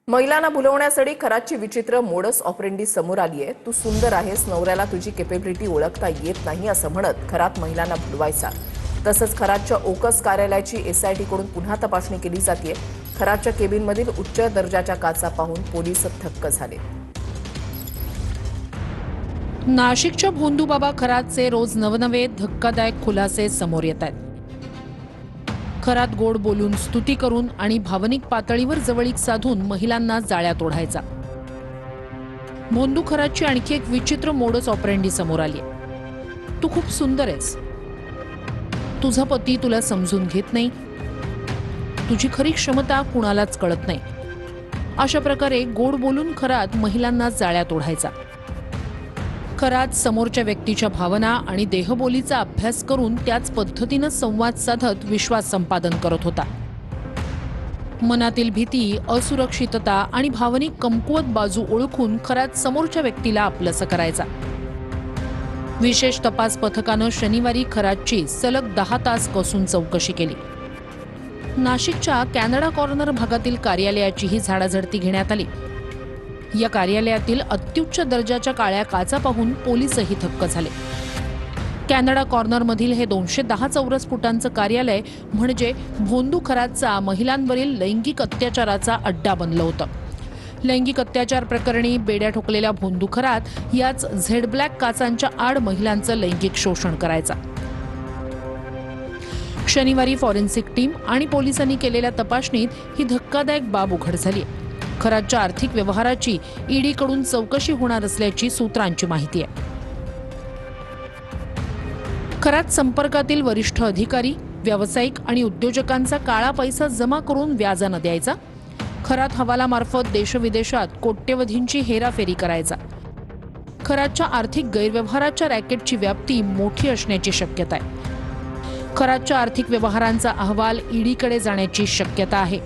महिलांना भुलवण्यासाठी खराची विचित्र modus operandi समोर आली आहे। तू सुंदर आहेस, नवऱ्याला तुझी केपेबिलिटी ओळखता येत नाही असं म्हणत खरात महिलांना भुलवायचा। तसंच खरातच्या ओकस कार्यालयाची एसआयटी कडून पुन्हा तपासणी केली जाते। खरातच्या केबिनमधील उच्च दर्जाच्या काचा पाहून पोलीस थक्क झाले। नाशिकच्या भोंदूबाबा खरातचे रोज नवनवे धक्कादायक खुलासे समोर येत आहेत। खरात गोड बोलून, स्तुती करून आणि भावनिक पातळीवर जवळीक साधून महिलांना जाळ्यात ओढायचा। भोंदू खरातची आणखी एक विचित्र मोडस ऑपरेंडी समोर आली आहे। तू खूप सुंदर आहेस, तुझा पती तुला समजून घेत नाही, तुझी खरी क्षमता कुणालाच कळत नाही, अशा प्रकारे गोड बोलून खरात महिलांना जाळ्यात ओढायचा। खरात समोरच्या व्यक्तीच्या भावना आणि देहबोलीचा अभ्यास करून त्याच पद्धतीने संवाद साधत विश्वास संपादन करत होता। मनातील भीती, असुरक्षितता आणि भावनिक कमकुवत बाजू ओळखून खरात समोरच्या व्यक्तीला आपलंसं करायचा। विशेष तपास पथकानं शनिवारी खरातची सलग 10 तास कसून चौकशी केली। नाशिकच्या कॅनडा कॉर्नर भागातील कार्यालयाचीही झाडाझडती घेण्यात आली। या कार्यालयातील अत्युच्च दर्जाच्या काळ्या काचा पाहून पोलीसही थक्क झाले। कॅनडा कॉर्नरमधील हे 210 चौरस फुटांचं कार्यालय म्हणजे भोंदू खरातचा महिलांवरील लैंगिक अत्याचाराचा अड्डा बनलं होतं। लैंगिक अत्याचार प्रकरणी बेड्या ठोकलेल्या भोंदू खरात याच झेड ब्लॅक काचांच्या आड महिलांचं लैंगिक शोषण करायचा। शनिवारी फॉरेन्सिक टीम आणि पोलिसांनी केलेल्या तपासणीत ही धक्कादायक बाब उघड झाली। खरातच्या आर्थिक व्यवहाराची ईडीकडून चौकशी होणार असल्याची सूत्रांची माहिती आहे। खरात संपर्कातील वरिष्ठ अधिकारी, व्यावसायिक आणि उद्योजकांचा काळा पैसा जमा करून व्याजानं द्यायचा। खरात हवालामार्फत देशविदेशात कोट्यवधींची हेराफेरी करायचा। खरातच्या आर्थिक गैरव्यवहाराच्या रॅकेटची व्याप्ती मोठी असण्याची शक्यता आहे। खरातच्या आर्थिक व्यवहारांचा अहवाल ईडीकडे जाण्याची शक्यता आहे।